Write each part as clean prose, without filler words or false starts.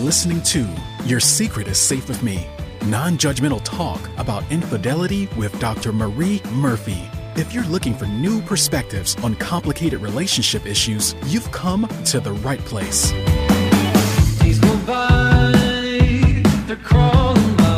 listening to Your Secret is Safe with Me, non-judgmental talk about infidelity with Dr. Marie Murphy. If you're looking for new perspectives on complicated relationship issues, you've come to the right place. Days go by, they're crawling by.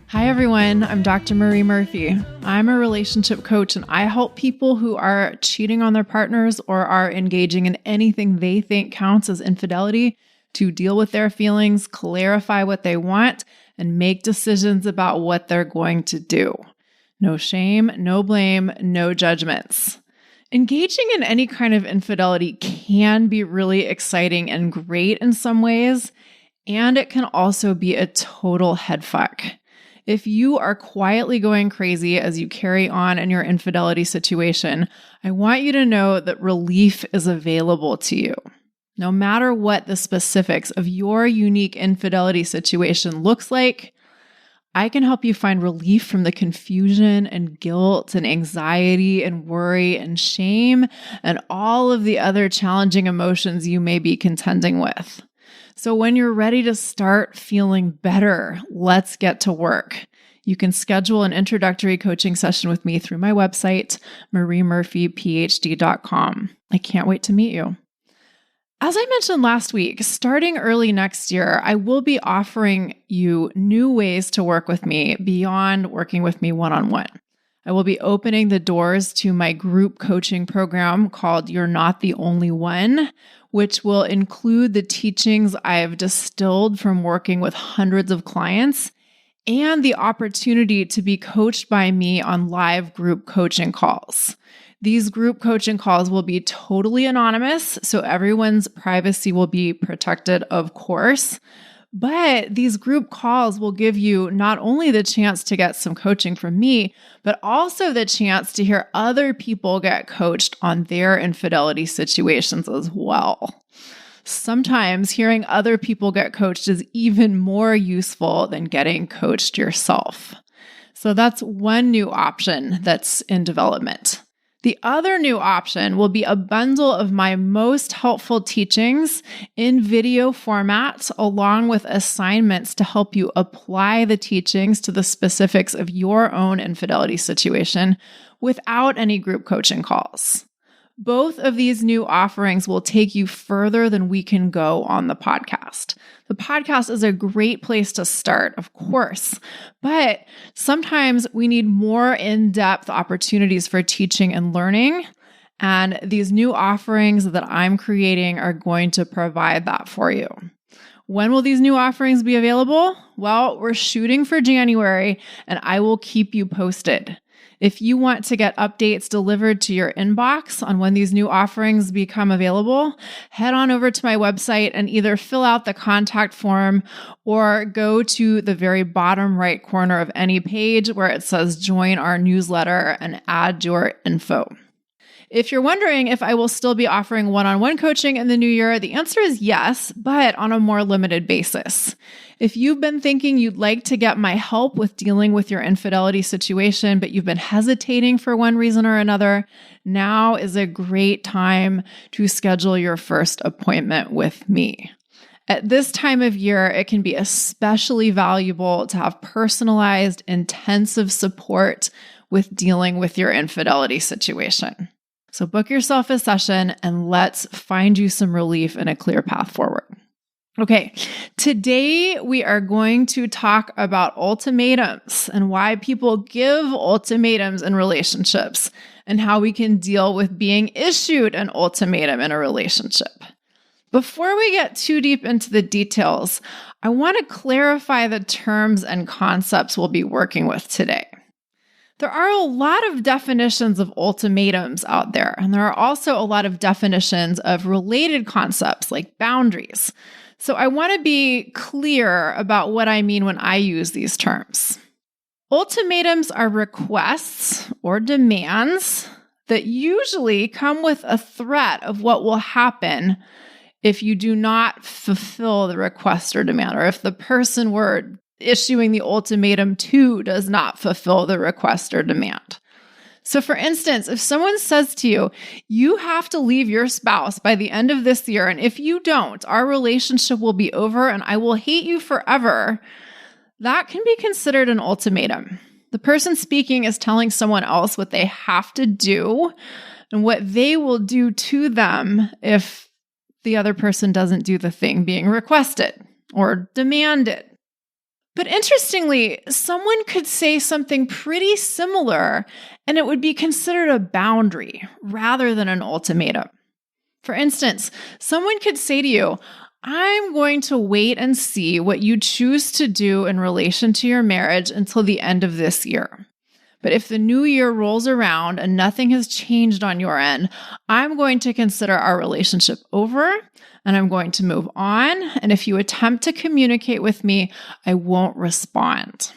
Hi everyone, I'm Dr. Marie Murphy. I'm a relationship coach and I help people who are cheating on their partners or are engaging in anything they think counts as infidelity to deal with their feelings, clarify what they want, and make decisions about what they're going to do. No shame, no blame, no judgments. Engaging in any kind of infidelity can be really exciting and great in some ways, and it can also be a total headfuck. If you are quietly going crazy as you carry on in your infidelity situation, I want you to know that relief is available to you. No matter what the specifics of your unique infidelity situation looks like, I can help you find relief from the confusion and guilt and anxiety and worry and shame and all of the other challenging emotions you may be contending with. So when you're ready to start feeling better, let's get to work. You can schedule an introductory coaching session with me through my website, mariemurphyphd.com. I can't wait to meet you. As I mentioned last week, starting early next year, I will be offering you new ways to work with me beyond working with me one-on-one. I will be opening the doors to my group coaching program called You're Not the Only One, which will include the teachings I have distilled from working with hundreds of clients and the opportunity to be coached by me on live group coaching calls. These group coaching calls will be totally anonymous, so everyone's privacy will be protected, of course. But these group calls will give you not only the chance to get some coaching from me, but also the chance to hear other people get coached on their infidelity situations as well. Sometimes hearing other people get coached is even more useful than getting coached yourself. So that's one new option that's in development. The other new option will be a bundle of my most helpful teachings in video format, along with assignments to help you apply the teachings to the specifics of your own infidelity situation without any group coaching calls. Both of these new offerings will take you further than we can go on the podcast. The podcast is a great place to start, of course, but sometimes we need more in-depth opportunities for teaching and learning, and these new offerings that I'm creating are going to provide that for you. When will these new offerings be available? Well, we're shooting for January, and I will keep you posted. If you want to get updates delivered to your inbox on when these new offerings become available, head on over to my website and either fill out the contact form or go to the very bottom right corner of any page where it says join our newsletter and add your info. If you're wondering if I will still be offering one-on-one coaching in the new year, the answer is yes, but on a more limited basis. If you've been thinking you'd like to get my help with dealing with your infidelity situation, but you've been hesitating for one reason or another, now is a great time to schedule your first appointment with me. At this time of year, it can be especially valuable to have personalized, intensive support with dealing with your infidelity situation. So book yourself a session and let's find you some relief and a clear path forward. Okay, today we are going to talk about ultimatums and why people give ultimatums in relationships and how we can deal with being issued an ultimatum in a relationship. Before we get too deep into the details, I want to clarify the terms and concepts we'll be working with today. There are a lot of definitions of ultimatums out there, and there are also a lot of definitions of related concepts like boundaries. So I want to be clear about what I mean when I use these terms. Ultimatums are requests or demands that usually come with a threat of what will happen if you do not fulfill the request or demand, or if the person we're issuing the ultimatum to does not fulfill the request or demand. So for instance, if someone says to you, you have to leave your spouse by the end of this year, and if you don't, our relationship will be over and I will hate you forever, that can be considered an ultimatum. The person speaking is telling someone else what they have to do and what they will do to them if the other person doesn't do the thing being requested or demanded. But interestingly, someone could say something pretty similar and it would be considered a boundary rather than an ultimatum. For instance, someone could say to you, I'm going to wait and see what you choose to do in relation to your marriage until the end of this year. But if the new year rolls around and nothing has changed on your end, I'm going to consider our relationship over and I'm going to move on. And if you attempt to communicate with me, I won't respond.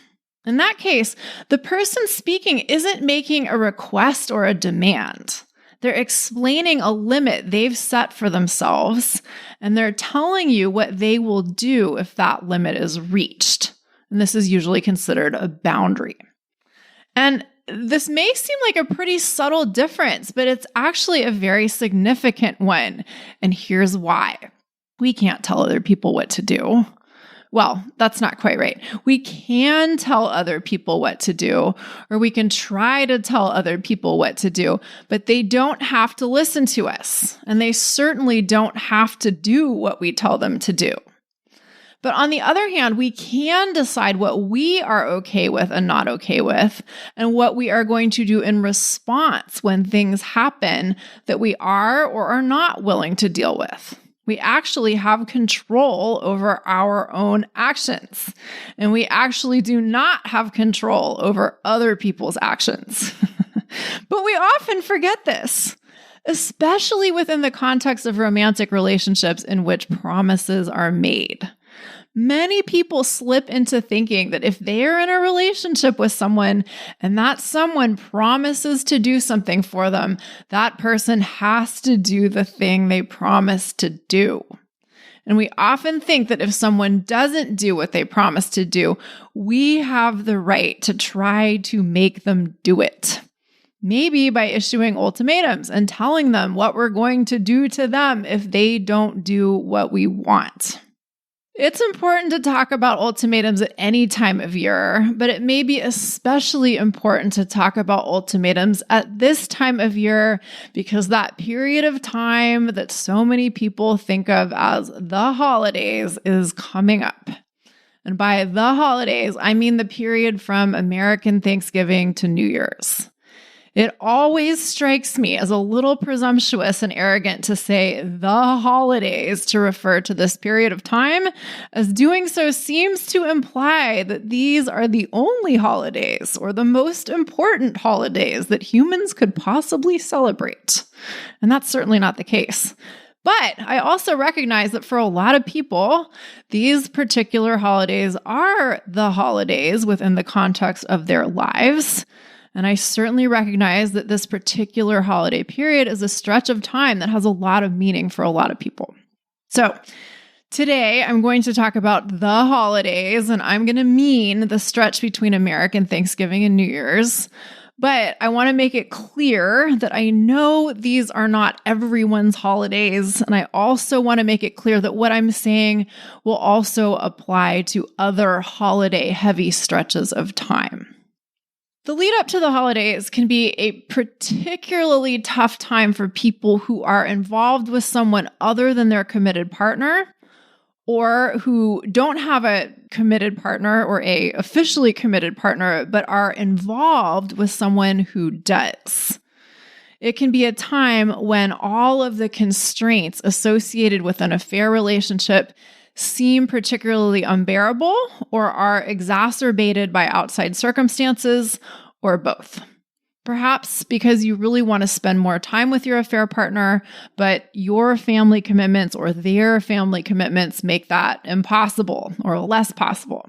In that case, the person speaking isn't making a request or a demand. They're explaining a limit they've set for themselves, and they're telling you what they will do if that limit is reached. And this is usually considered a boundary. And this may seem like a pretty subtle difference, but it's actually a very significant one. And here's why. We can't tell other people what to do. Well, that's not quite right. We can tell other people what to do, or we can try to tell other people what to do, but they don't have to listen to us. And they certainly don't have to do what we tell them to do. But on the other hand, we can decide what we are okay with and not okay with, and what we are going to do in response when things happen that we are or are not willing to deal with. We actually have control over our own actions, and we actually do not have control over other people's actions. But we often forget this, especially within the context of romantic relationships in which promises are made. Many people slip into thinking that if they're in a relationship with someone and that someone promises to do something for them, that person has to do the thing they promised to do. And we often think that if someone doesn't do what they promised to do, we have the right to try to make them do it. Maybe by issuing ultimatums and telling them what we're going to do to them if they don't do what we want. It's important to talk about ultimatums at any time of year, but it may be especially important to talk about ultimatums at this time of year because that period of time that so many people think of as the holidays is coming up. And by the holidays, I mean the period from American Thanksgiving to New Year's. It always strikes me as a little presumptuous and arrogant to say the holidays to refer to this period of time, as doing so seems to imply that these are the only holidays or the most important holidays that humans could possibly celebrate. And that's certainly not the case. But I also recognize that for a lot of people, these particular holidays are the holidays within the context of their lives. And I certainly recognize that this particular holiday period is a stretch of time that has a lot of meaning for a lot of people. So today I'm going to talk about the holidays, and I'm going to mean the stretch between American Thanksgiving and New Year's. But I want to make it clear that I know these are not everyone's holidays. And I also want to make it clear that what I'm saying will also apply to other holiday-heavy stretches of time. The lead up to the holidays can be a particularly tough time for people who are involved with someone other than their committed partner, or who don't have a committed partner or a officially committed partner, but are involved with someone who does. It can be a time when all of the constraints associated with an affair relationship seem particularly unbearable or are exacerbated by outside circumstances, or both. Perhaps because you really want to spend more time with your affair partner, but your family commitments or their family commitments make that impossible or less possible.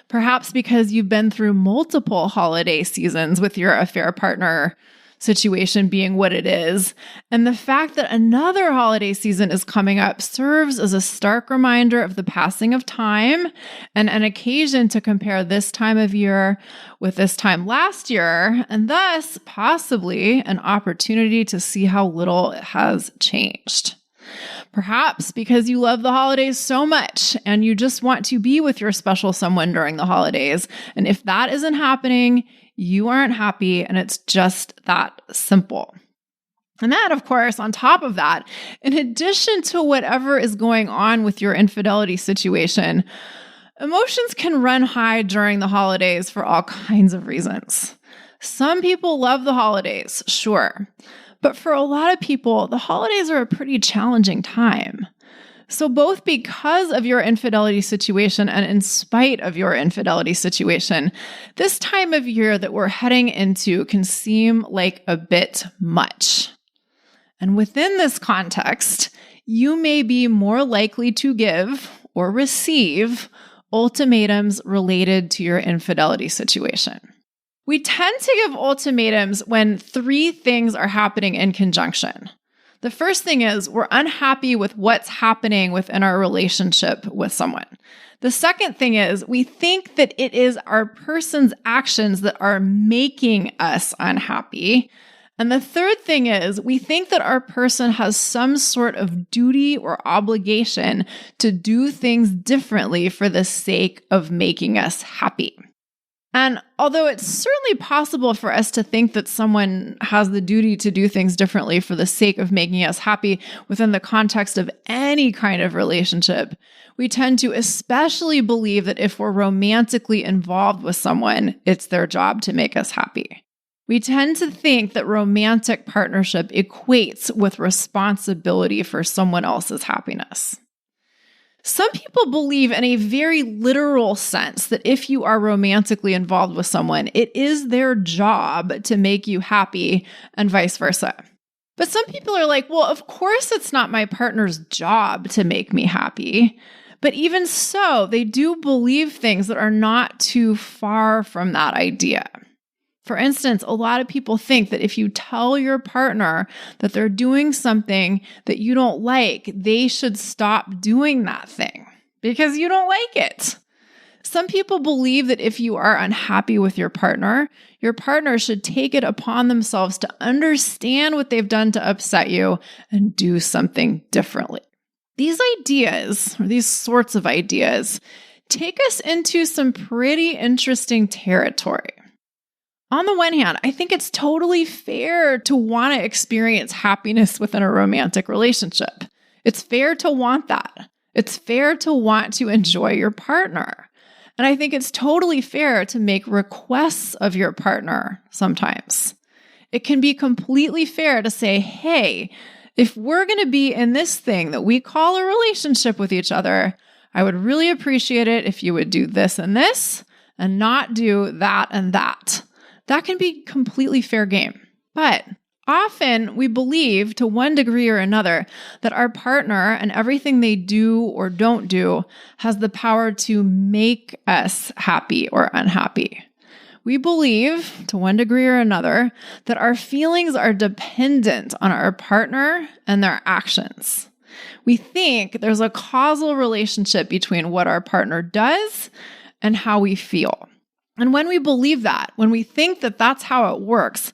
Perhaps because you've been through multiple holiday seasons with your affair partner, situation being what it is, and the fact that another holiday season is coming up serves as a stark reminder of the passing of time and an occasion to compare this time of year with this time last year, and thus possibly an opportunity to see how little it has changed. Perhaps because you love the holidays so much and you just want to be with your special someone during the holidays. And if that isn't happening, you aren't happy, and it's just that simple. And then, of course, on top of that, in addition to whatever is going on with your infidelity situation, emotions can run high during the holidays for all kinds of reasons. Some people love the holidays, sure. But for a lot of people, the holidays are a pretty challenging time. So both because of your infidelity situation and in spite of your infidelity situation, this time of year that we're heading into can seem like a bit much. And within this context, you may be more likely to give or receive ultimatums related to your infidelity situation. We tend to give ultimatums when three things are happening in conjunction. The first thing is we're unhappy with what's happening within our relationship with someone. The second thing is we think that it is our person's actions that are making us unhappy. And the third thing is we think that our person has some sort of duty or obligation to do things differently for the sake of making us happy. And although it's certainly possible for us to think that someone has the duty to do things differently for the sake of making us happy within the context of any kind of relationship, we tend to especially believe that if we're romantically involved with someone, it's their job to make us happy. We tend to think that romantic partnership equates with responsibility for someone else's happiness. Some people believe in a very literal sense that if you are romantically involved with someone, it is their job to make you happy and vice versa. But some people are like, well, of course it's not my partner's job to make me happy. But even so, they do believe things that are not too far from that idea. For instance, a lot of people think that if you tell your partner that they're doing something that you don't like, they should stop doing that thing because you don't like it. Some people believe that if you are unhappy with your partner should take it upon themselves to understand what they've done to upset you and do something differently. These ideas, or these sorts of ideas, take us into some pretty interesting territory. On the one hand, I think it's totally fair to want to experience happiness within a romantic relationship. It's fair to want that. It's fair to want to enjoy your partner. And I think it's totally fair to make requests of your partner sometimes. It can be completely fair to say, hey, if we're going to be in this thing that we call a relationship with each other, I would really appreciate it if you would do this and not do that and that. That can be completely fair game. But often we believe to one degree or another that our partner and everything they do or don't do has the power to make us happy or unhappy. We believe to one degree or another that our feelings are dependent on our partner and their actions. We think there's a causal relationship between what our partner does and how we feel. And when we believe that, when we think that that's how it works,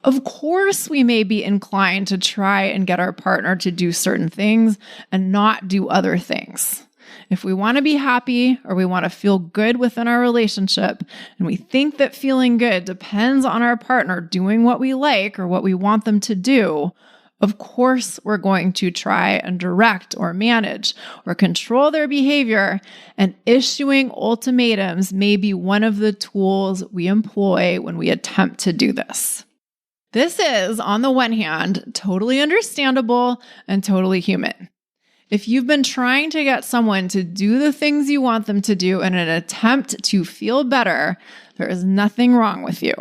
of course we may be inclined to try and get our partner to do certain things and not do other things. If we want to be happy or we want to feel good within our relationship, and we think that feeling good depends on our partner doing what we like or what we want them to do, of course, we're going to try and direct or manage or control their behavior, and issuing ultimatums may be one of the tools we employ when we attempt to do this. This is, on the one hand, totally understandable and totally human. If you've been trying to get someone to do the things you want them to do in an attempt to feel better, there is nothing wrong with you.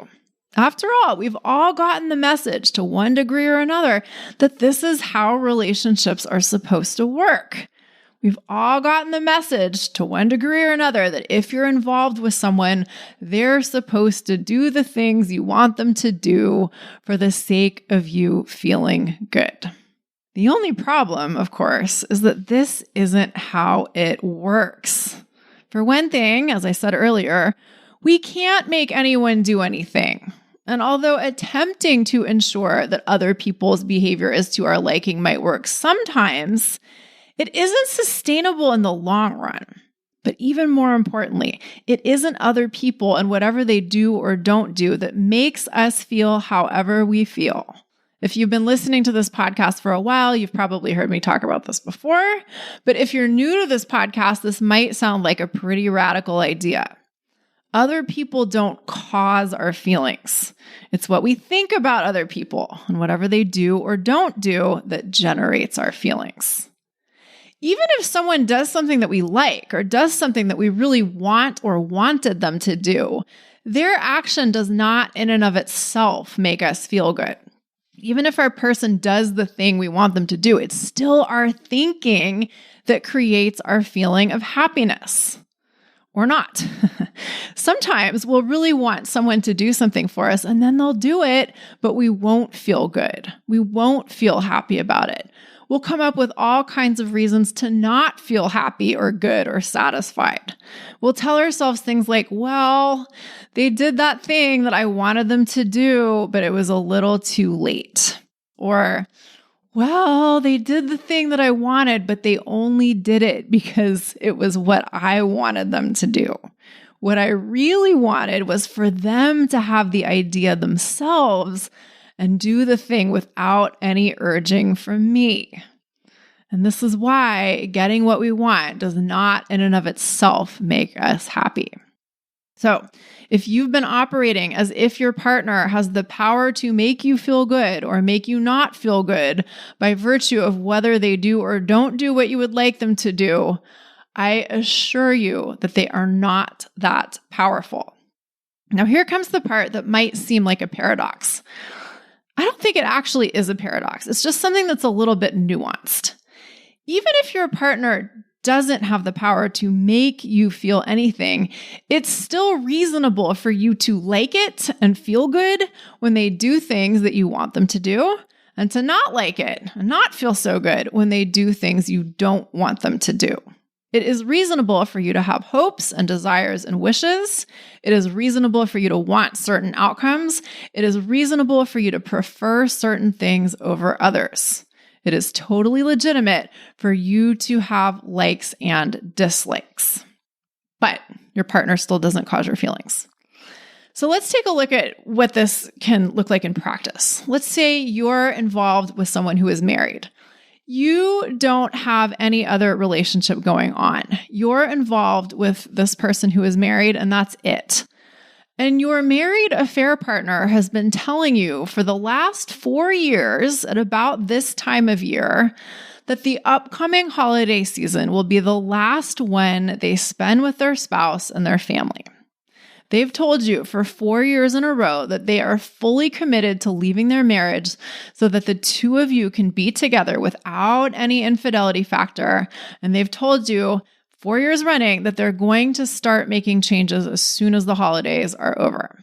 After all, we've all gotten the message to one degree or another that this is how relationships are supposed to work. We've all gotten the message to one degree or another that if you're involved with someone, they're supposed to do the things you want them to do for the sake of you feeling good. The only problem, of course, is that this isn't how it works. For one thing, as I said earlier, we can't make anyone do anything. And although attempting to ensure that other people's behavior is to our liking might work sometimes, it isn't sustainable in the long run. But even more importantly, it isn't other people and whatever they do or don't do that makes us feel however we feel. If you've been listening to this podcast for a while, you've probably heard me talk about this before. But if you're new to this podcast, this might sound like a pretty radical idea. Other people don't cause our feelings. It's what we think about other people and whatever they do or don't do that generates our feelings. Even if someone does something that we like or does something that we really want or wanted them to do, their action does not in and of itself make us feel good. Even if our person does the thing we want them to do, it's still our thinking that creates our feeling of happiness. Or not. Sometimes we'll really want someone to do something for us and then they'll do it, but we won't feel good. We won't feel happy about it. We'll come up with all kinds of reasons to not feel happy or good or satisfied. We'll tell ourselves things like, well, they did that thing that I wanted them to do, but it was a little too late. Or, well, they did the thing that I wanted, but they only did it because it was what I wanted them to do. What I really wanted was for them to have the idea themselves and do the thing without any urging from me. And this is why getting what we want does not in and of itself make us happy. So, if you've been operating as if your partner has the power to make you feel good or make you not feel good by virtue of whether they do or don't do what you would like them to do, I assure you that they are not that powerful. Now, here comes the part that might seem like a paradox. I don't think it actually is a paradox. It's just something that's a little bit nuanced. Even if your partner doesn't have the power to make you feel anything, it's still reasonable for you to like it and feel good when they do things that you want them to do, and to not like it and not feel so good when they do things you don't want them to do. It is reasonable for you to have hopes and desires and wishes. It is reasonable for you to want certain outcomes. It is reasonable for you to prefer certain things over others. It is totally legitimate for you to have likes and dislikes. But your partner still doesn't cause your feelings. So let's take a look at what this can look like in practice. Let's say you're involved with someone who is married. You don't have any other relationship going on. You're involved with this person who is married, and that's it. And your married affair partner has been telling you for the last 4 years at about this time of year that the upcoming holiday season will be the last one they spend with their spouse and their family. They've told you for 4 years in a row that they are fully committed to leaving their marriage so that the two of you can be together without any infidelity factor. And they've told you 4 years running that they're going to start making changes as soon as the holidays are over.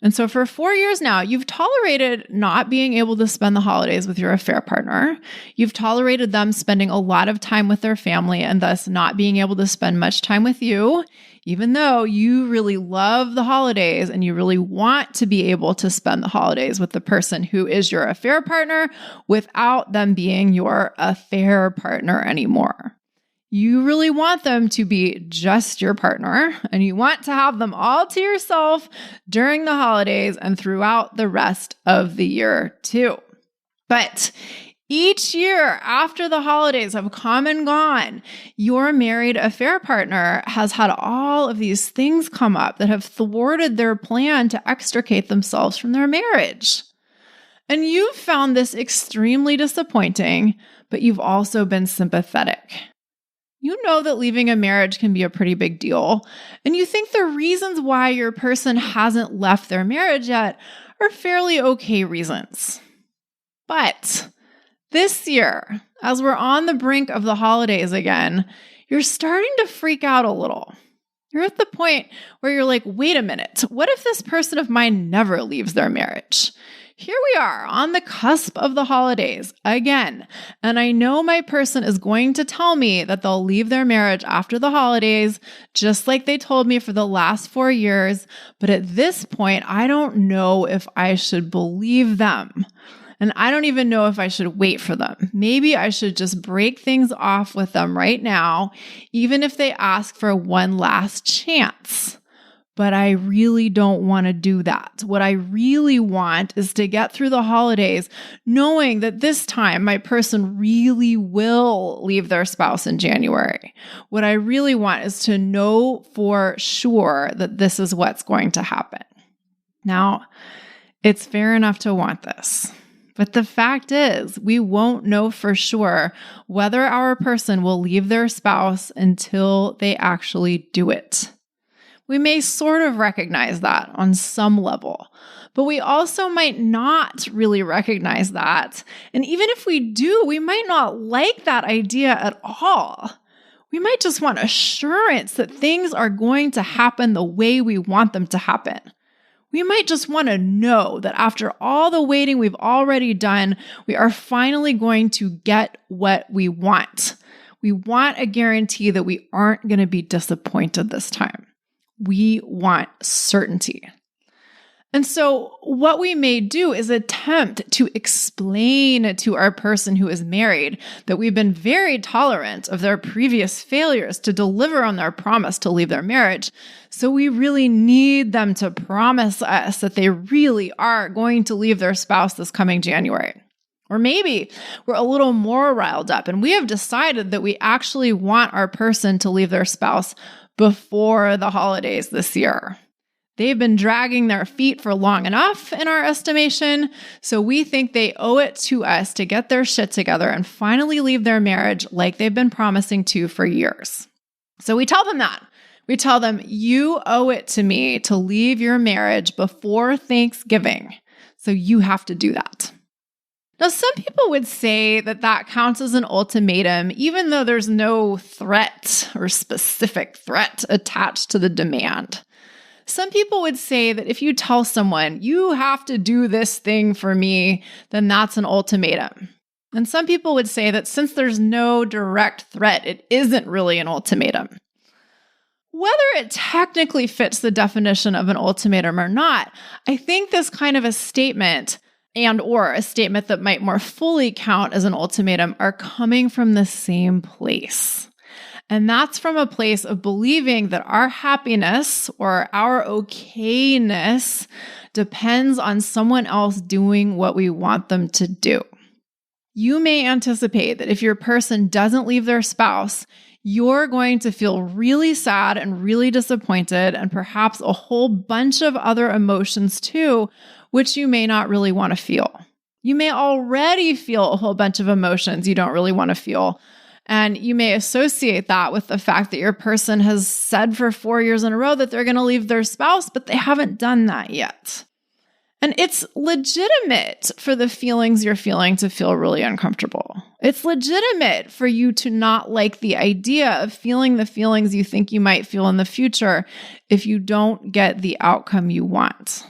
And so for 4 years now, you've tolerated not being able to spend the holidays with your affair partner. You've tolerated them spending a lot of time with their family and thus not being able to spend much time with you, even though you really love the holidays and you really want to be able to spend the holidays with the person who is your affair partner without them being your affair partner anymore. You really want them to be just your partner, and you want to have them all to yourself during the holidays and throughout the rest of the year too. But each year after the holidays have come and gone, your married affair partner has had all of these things come up that have thwarted their plan to extricate themselves from their marriage. And you've found this extremely disappointing, but you've also been sympathetic. You know that leaving a marriage can be a pretty big deal, and you think the reasons why your person hasn't left their marriage yet are fairly okay reasons. But This year, as we're on the brink of the holidays again, you're starting to freak out a little. You're at the point where you're like, wait a minute, what if this person of mine never leaves their marriage? Here we are on the cusp of the holidays again, and I know my person is going to tell me that they'll leave their marriage after the holidays, just like they told me for the last 4 years, but at this point, I don't know if I should believe them. And I don't even know if I should wait for them. Maybe I should just break things off with them right now, even if they ask for one last chance. But I really don't want to do that. What I really want is to get through the holidays knowing that this time my person really will leave their spouse in January. What I really want is to know for sure that this is what's going to happen. Now, it's fair enough to want this. But the fact is, we won't know for sure whether our person will leave their spouse until they actually do it. We may sort of recognize that on some level, but we also might not really recognize that. And even if we do, we might not like that idea at all. We might just want assurance that things are going to happen the way we want them to happen. We might just want to know that after all the waiting we've already done, we are finally going to get what we want. We want a guarantee that we aren't going to be disappointed this time. We want certainty. And so what we may do is attempt to explain to our person who is married that we've been very tolerant of their previous failures to deliver on their promise to leave their marriage. So we really need them to promise us that they really are going to leave their spouse this coming January. Or maybe we're a little more riled up and we have decided that we actually want our person to leave their spouse before the holidays this year. They've been dragging their feet for long enough in our estimation, so we think they owe it to us to get their shit together and finally leave their marriage like they've been promising to for years. So we tell them that. We tell them, you owe it to me to leave your marriage before Thanksgiving, so you have to do that. Now, some people would say that that counts as an ultimatum, even though there's no threat or specific threat attached to the demand. Some people would say that if you tell someone, you have to do this thing for me, then that's an ultimatum. And some people would say that since there's no direct threat, it isn't really an ultimatum. Whether it technically fits the definition of an ultimatum or not, I think this kind of a statement and/or a statement that might more fully count as an ultimatum are coming from the same place. And that's from a place of believing that our happiness or our okayness depends on someone else doing what we want them to do. You may anticipate that if your person doesn't leave their spouse, you're going to feel really sad and really disappointed and perhaps a whole bunch of other emotions too, which you may not really want to feel. You may already feel a whole bunch of emotions you don't really want to feel. And you may associate that with the fact that your person has said for 4 years in a row that they're going to leave their spouse, but they haven't done that yet. And it's legitimate for the feelings you're feeling to feel really uncomfortable. It's legitimate for you to not like the idea of feeling the feelings you think you might feel in the future if you don't get the outcome you want.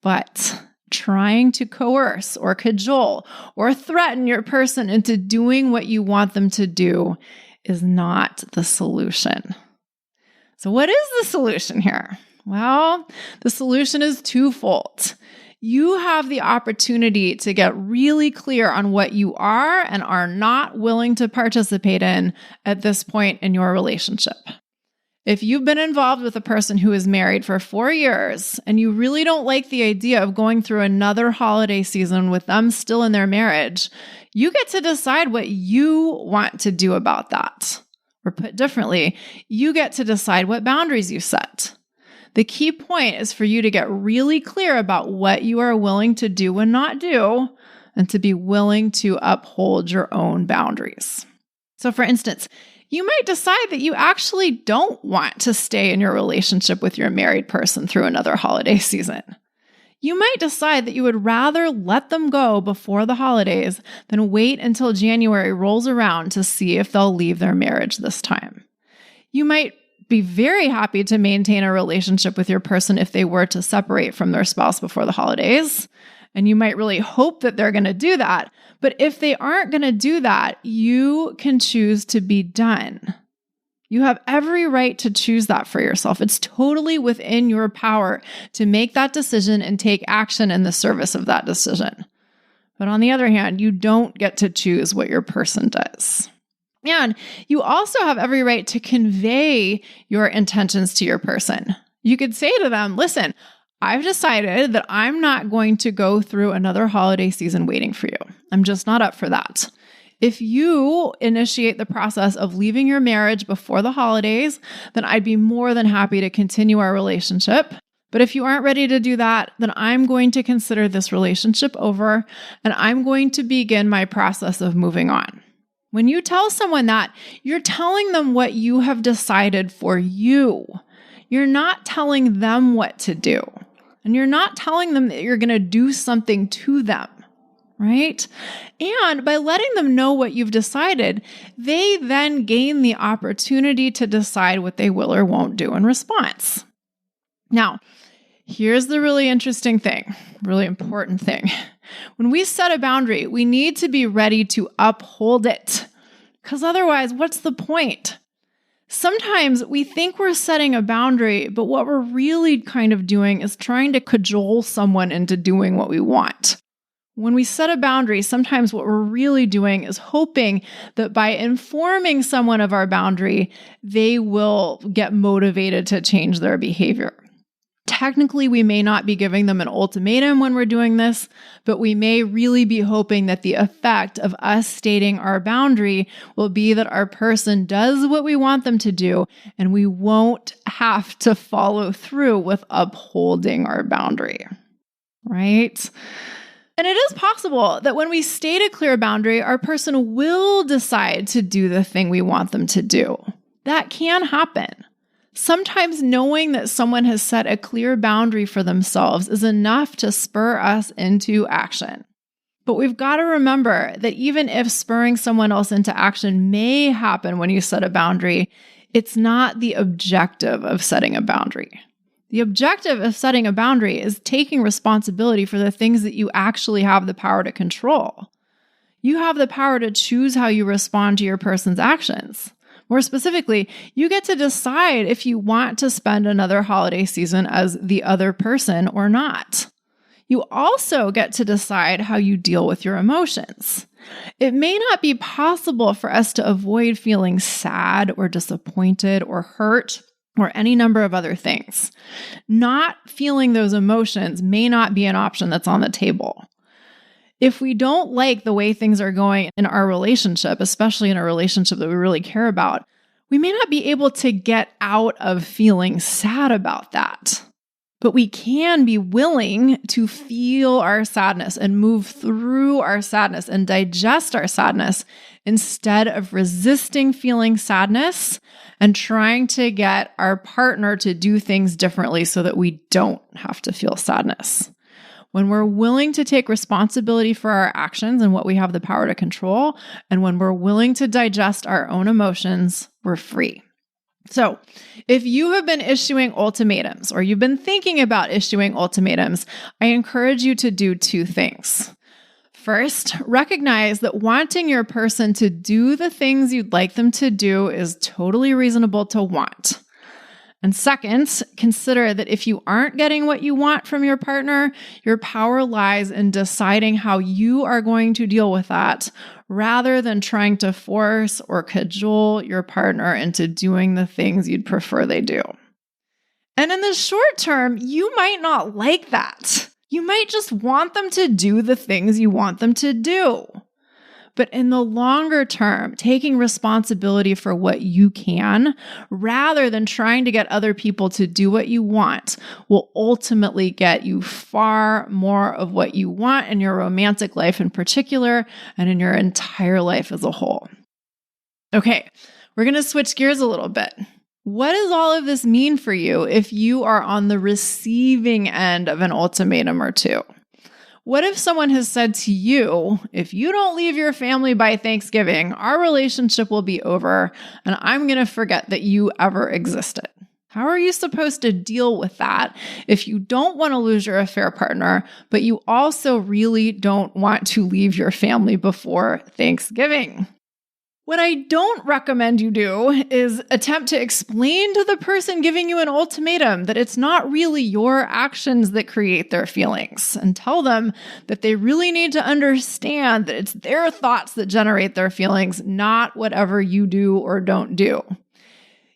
But trying to coerce or cajole or threaten your person into doing what you want them to do is not the solution. So what is the solution here? Well, the solution is twofold. You have the opportunity to get really clear on what you are and are not willing to participate in at this point in your relationship. If you've been involved with a person who is married for 4 years and you really don't like the idea of going through another holiday season with them still in their marriage, you get to decide what you want to do about that. Or put differently, you get to decide what boundaries you set. The key point is for you to get really clear about what you are willing to do and not do, and to be willing to uphold your own boundaries. So for instance, you might decide that you actually don't want to stay in your relationship with your married person through another holiday season. You might decide that you would rather let them go before the holidays than wait until January rolls around to see if they'll leave their marriage this time. You might be very happy to maintain a relationship with your person if they were to separate from their spouse before the holidays. And you might really hope that they're going to do that. But if they aren't going to do that, you can choose to be done. You have every right to choose that for yourself. It's totally within your power to make that decision and take action in the service of that decision. But on the other hand, you don't get to choose what your person does. And you also have every right to convey your intentions to your person. You could say to them, listen, I've decided that I'm not going to go through another holiday season waiting for you. I'm just not up for that. If you initiate the process of leaving your marriage before the holidays, then I'd be more than happy to continue our relationship. But if you aren't ready to do that, then I'm going to consider this relationship over and I'm going to begin my process of moving on. When you tell someone that, you're telling them what you have decided for you. You're not telling them what to do. And you're not telling them that you're going to do something to them. Right? And by letting them know what you've decided, they then gain the opportunity to decide what they will or won't do in response. Now, here's the really interesting thing, really important thing. When we set a boundary, we need to be ready to uphold it. Because otherwise, what's the point? Sometimes we think we're setting a boundary, but what we're really kind of doing is trying to cajole someone into doing what we want. When we set a boundary, sometimes what we're really doing is hoping that by informing someone of our boundary, they will get motivated to change their behavior. Technically, we may not be giving them an ultimatum when we're doing this, but we may really be hoping that the effect of us stating our boundary will be that our person does what we want them to do, and we won't have to follow through with upholding our boundary, right? And it is possible that when we state a clear boundary, our person will decide to do the thing we want them to do. That can happen. Sometimes knowing that someone has set a clear boundary for themselves is enough to spur us into action. But we've got to remember that even if spurring someone else into action may happen when you set a boundary, it's not the objective of setting a boundary. The objective of setting a boundary is taking responsibility for the things that you actually have the power to control. You have the power to choose how you respond to your person's actions. More specifically, you get to decide if you want to spend another holiday season as the other person or not. You also get to decide how you deal with your emotions. It may not be possible for us to avoid feeling sad or disappointed or hurt or any number of other things. Not feeling those emotions may not be an option that's on the table. If we don't like the way things are going in our relationship, especially in a relationship that we really care about, we may not be able to get out of feeling sad about that. But we can be willing to feel our sadness and move through our sadness and digest our sadness instead of resisting feeling sadness and trying to get our partner to do things differently so that we don't have to feel sadness. When we're willing to take responsibility for our actions and what we have the power to control, and when we're willing to digest our own emotions, we're free. So, if you have been issuing ultimatums or you've been thinking about issuing ultimatums, I encourage you to do two things. First, recognize that wanting your person to do the things you'd like them to do is totally reasonable to want. And second, consider that if you aren't getting what you want from your partner, your power lies in deciding how you are going to deal with that rather than trying to force or cajole your partner into doing the things you'd prefer they do. And in the short term, you might not like that. You might just want them to do the things you want them to do. But in the longer term, taking responsibility for what you can, rather than trying to get other people to do what you want, will ultimately get you far more of what you want in your romantic life in particular, and in your entire life as a whole. Okay, we're going to switch gears a little bit. What does all of this mean for you if you are on the receiving end of an ultimatum or two? What if someone has said to you, if you don't leave your family by Thanksgiving, our relationship will be over and I'm going to forget that you ever existed? How are you supposed to deal with that if you don't want to lose your affair partner, but you also really don't want to leave your family before Thanksgiving? What I don't recommend you do is attempt to explain to the person giving you an ultimatum that it's not really your actions that create their feelings, and tell them that they really need to understand that it's their thoughts that generate their feelings, not whatever you do or don't do.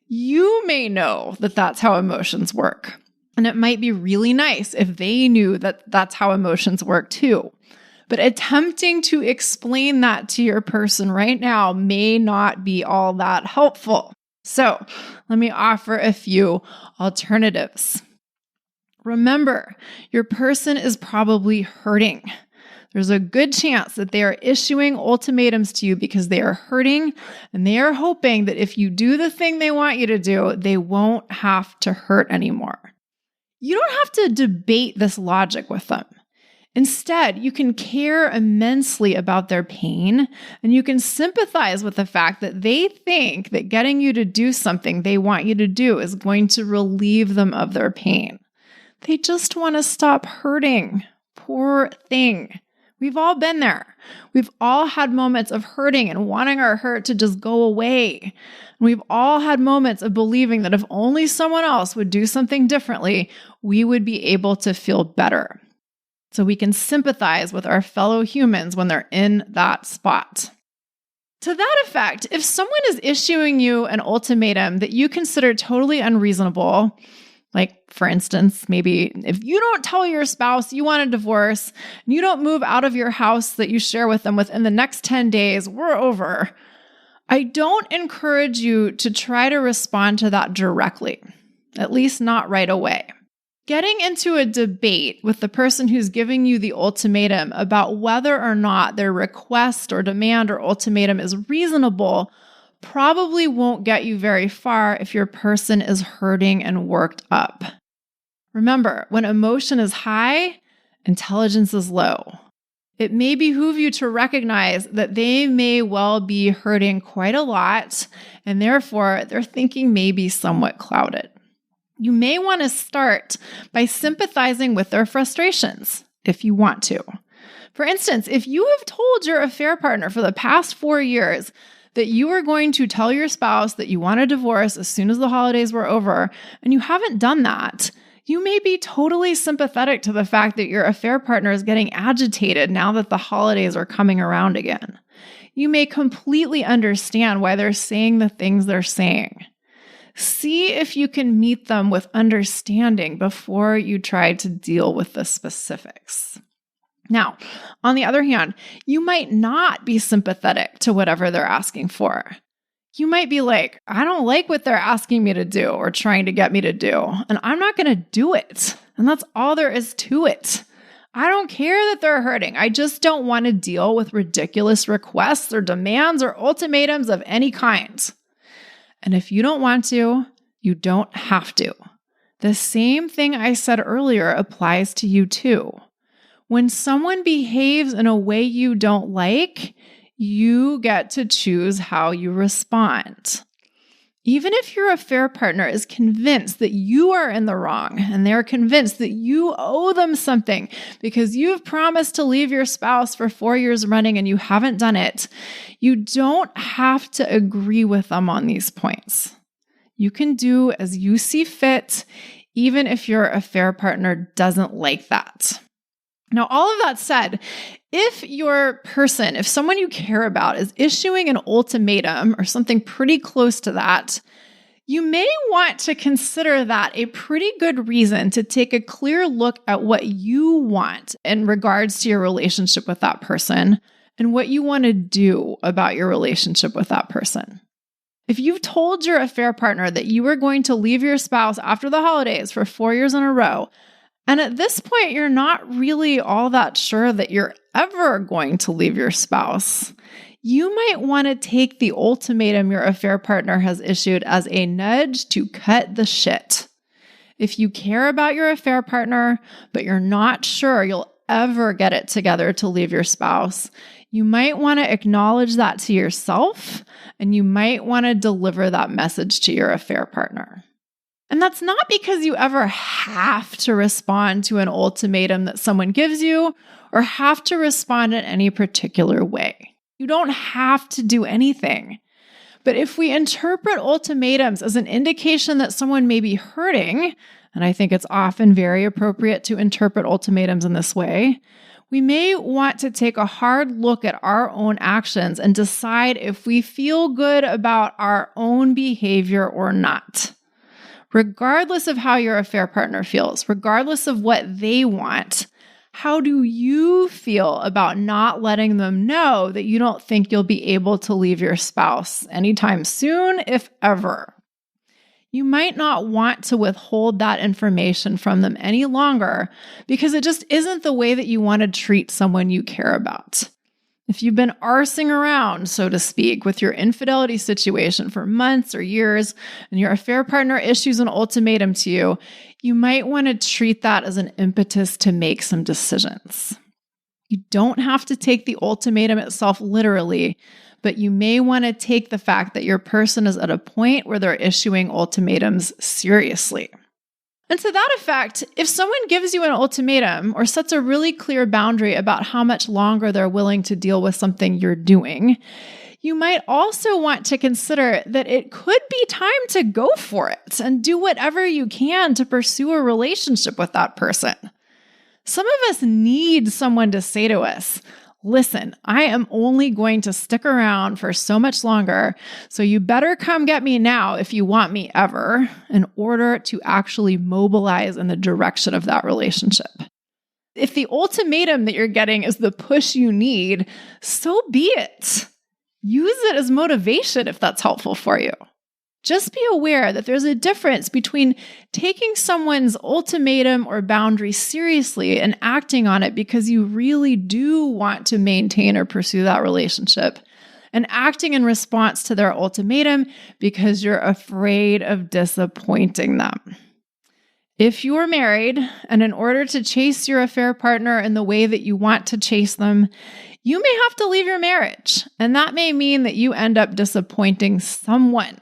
You may know that that's how emotions work, and it might be really nice if they knew that that's how emotions work too. But attempting to explain that to your person right now may not be all that helpful. So let me offer a few alternatives. Remember, your person is probably hurting. There's a good chance that they are issuing ultimatums to you because they are hurting and they are hoping that if you do the thing they want you to do, they won't have to hurt anymore. You don't have to debate this logic with them. Instead, you can care immensely about their pain, and you can sympathize with the fact that they think that getting you to do something they want you to do is going to relieve them of their pain. They just want to stop hurting. Poor thing. We've all been there. We've all had moments of hurting and wanting our hurt to just go away. We've all had moments of believing that if only someone else would do something differently, we would be able to feel better. So we can sympathize with our fellow humans when they're in that spot. To that effect, if someone is issuing you an ultimatum that you consider totally unreasonable, like for instance, maybe if you don't tell your spouse you want a divorce and you don't move out of your house that you share with them within the next 10 days, we're over. I don't encourage you to try to respond to that directly, at least not right away. Getting into a debate with the person who's giving you the ultimatum about whether or not their request or demand or ultimatum is reasonable probably won't get you very far if your person is hurting and worked up. Remember, when emotion is high, intelligence is low. It may behoove you to recognize that they may well be hurting quite a lot, and therefore their thinking may be somewhat clouded. You may want to start by sympathizing with their frustrations if you want to. For instance, if you have told your affair partner for the past 4 years that you are going to tell your spouse that you want a divorce as soon as the holidays were over, and you haven't done that, you may be totally sympathetic to the fact that your affair partner is getting agitated now that the holidays are coming around again. You may completely understand why they're saying the things they're saying. See if you can meet them with understanding before you try to deal with the specifics. Now, on the other hand, you might not be sympathetic to whatever they're asking for. You might be like, I don't like what they're asking me to do or trying to get me to do, and I'm not going to do it. And that's all there is to it. I don't care that they're hurting. I just don't want to deal with ridiculous requests or demands or ultimatums of any kind. And if you don't want to, you don't have to. The same thing I said earlier applies to you too. When someone behaves in a way you don't like, you get to choose how you respond. Even if your affair partner is convinced that you are in the wrong and they're convinced that you owe them something because you've promised to leave your spouse for 4 years running and you haven't done it, you don't have to agree with them on these points. You can do as you see fit, even if your affair partner doesn't like that. Now, all of that said, if someone you care about is issuing an ultimatum or something pretty close to that, you may want to consider that a pretty good reason to take a clear look at what you want in regards to your relationship with that person and what you want to do about your relationship with that person. If you've told your affair partner that you are going to leave your spouse after the holidays for 4 years in a row, And at this point, you're not really all that sure that you're ever going to leave your spouse. You might want to take the ultimatum your affair partner has issued as a nudge to cut the shit. If you care about your affair partner, but you're not sure you'll ever get it together to leave your spouse, you might want to acknowledge that to yourself, and you might want to deliver that message to your affair partner. And that's not because you ever have to respond to an ultimatum that someone gives you or have to respond in any particular way. You don't have to do anything. But if we interpret ultimatums as an indication that someone may be hurting, and I think it's often very appropriate to interpret ultimatums in this way, we may want to take a hard look at our own actions and decide if we feel good about our own behavior or not. Regardless of how your affair partner feels, regardless of what they want, how do you feel about not letting them know that you don't think you'll be able to leave your spouse anytime soon, if ever? You might not want to withhold that information from them any longer because it just isn't the way that you want to treat someone you care about. If you've been arsing around, so to speak, with your infidelity situation for months or years, and your affair partner issues an ultimatum to you, you might want to treat that as an impetus to make some decisions. You don't have to take the ultimatum itself literally, but you may want to take the fact that your person is at a point where they're issuing ultimatums seriously. And to that effect, if someone gives you an ultimatum or sets a really clear boundary about how much longer they're willing to deal with something you're doing, you might also want to consider that it could be time to go for it and do whatever you can to pursue a relationship with that person. Some of us need someone to say to us, listen, I am only going to stick around for so much longer, so you better come get me now if you want me ever, in order to actually mobilize in the direction of that relationship. If the ultimatum that you're getting is the push you need, so be it. Use it as motivation if that's helpful for you. Just be aware that there's a difference between taking someone's ultimatum or boundary seriously and acting on it because you really do want to maintain or pursue that relationship, and acting in response to their ultimatum because you're afraid of disappointing them. If you're married, and in order to chase your affair partner in the way that you want to chase them, you may have to leave your marriage, and that may mean that you end up disappointing someone.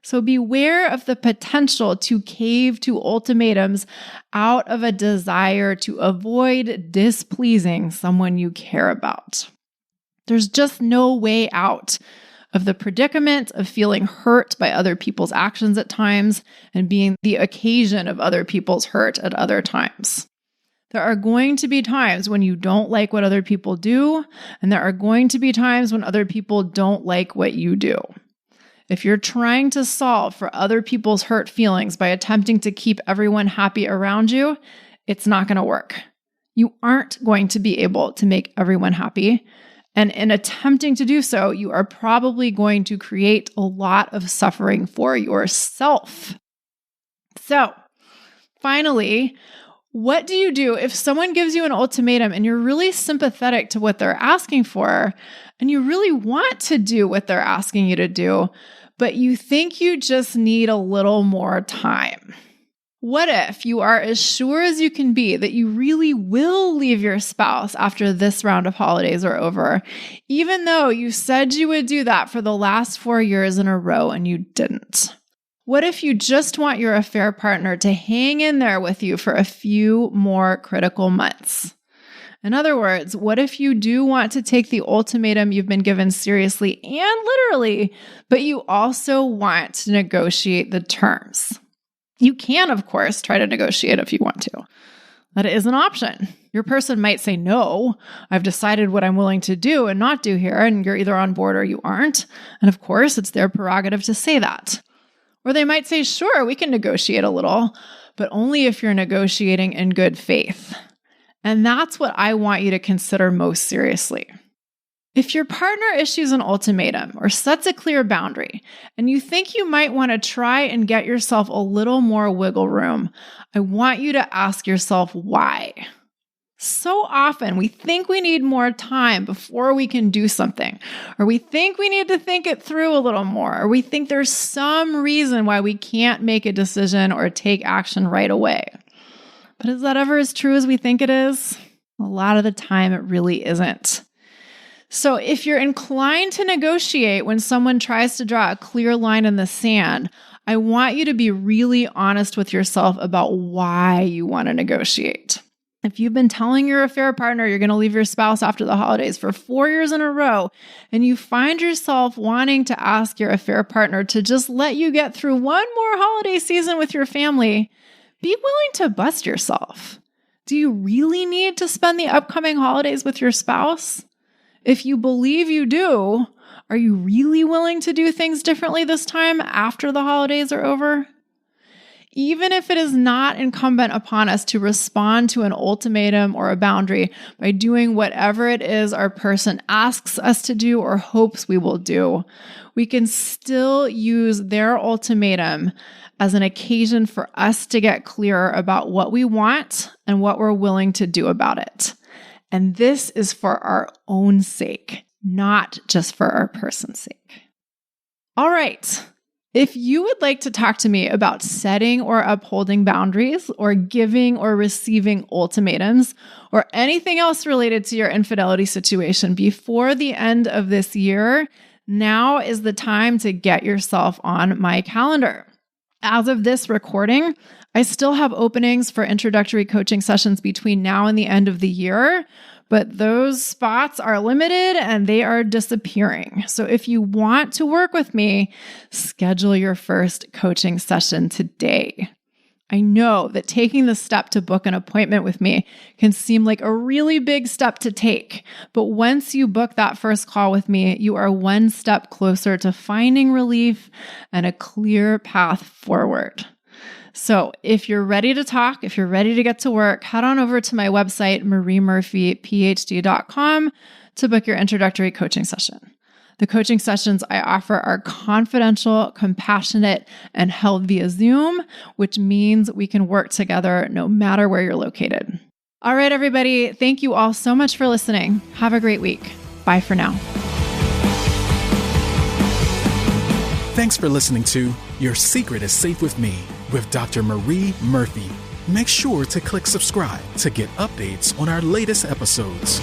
So beware of the potential to cave to ultimatums out of a desire to avoid displeasing someone you care about. There's just no way out of the predicament of feeling hurt by other people's actions at times and being the occasion of other people's hurt at other times. There are going to be times when you don't like what other people do, and there are going to be times when other people don't like what you do. If you're trying to solve for other people's hurt feelings by attempting to keep everyone happy around you, it's not going to work. You aren't going to be able to make everyone happy. And in attempting to do so, you are probably going to create a lot of suffering for yourself. So, finally, what do you do if someone gives you an ultimatum and you're really sympathetic to what they're asking for, and you really want to do what they're asking you to do, but you think you just need a little more time? What if you are as sure as you can be that you really will leave your spouse after this round of holidays are over, even though you said you would do that for the last 4 years in a row and you didn't? What if you just want your affair partner to hang in there with you for a few more critical months? In other words, what if you do want to take the ultimatum you've been given seriously and literally, but you also want to negotiate the terms? You can, of course, try to negotiate if you want to. That is an option. Your person might say, no, I've decided what I'm willing to do and not do here, and you're either on board or you aren't. And of course, it's their prerogative to say that. Or they might say, sure, we can negotiate a little, but only if you're negotiating in good faith. And that's what I want you to consider most seriously. If your partner issues an ultimatum or sets a clear boundary, and you think you might want to try and get yourself a little more wiggle room, I want you to ask yourself why. So often we think we need more time before we can do something, or we think we need to think it through a little more, or we think there's some reason why we can't make a decision or take action right away. But is that ever as true as we think it is? A lot of the time it really isn't. So if you're inclined to negotiate when someone tries to draw a clear line in the sand, I want you to be really honest with yourself about why you want to negotiate. If you've been telling your affair partner you're going to leave your spouse after the holidays for 4 years in a row, and you find yourself wanting to ask your affair partner to just let you get through one more holiday season with your family, be willing to bust yourself. Do you really need to spend the upcoming holidays with your spouse? If you believe you do, are you really willing to do things differently this time after the holidays are over? Even if it is not incumbent upon us to respond to an ultimatum or a boundary by doing whatever it is our person asks us to do or hopes we will do, we can still use their ultimatum as an occasion for us to get clearer about what we want and what we're willing to do about it. And this is for our own sake, not just for our person's sake. All right. If you would like to talk to me about setting or upholding boundaries, or giving or receiving ultimatums, or anything else related to your infidelity situation before the end of this year, now is the time to get yourself on my calendar. As of this recording, I still have openings for introductory coaching sessions between now and the end of the year, but those spots are limited and they are disappearing. So if you want to work with me, schedule your first coaching session today. I know that taking the step to book an appointment with me can seem like a really big step to take, but once you book that first call with me, you are one step closer to finding relief and a clear path forward. So if you're ready to talk, if you're ready to get to work, head on over to my website, mariemurphyphd.com, to book your introductory coaching session. The coaching sessions I offer are confidential, compassionate, and held via Zoom, which means we can work together no matter where you're located. All right, everybody. Thank you all so much for listening. Have a great week. Bye for now. Thanks for listening to Your Secret is Safe with Me with Dr. Marie Murphy. Make sure to click subscribe to get updates on our latest episodes.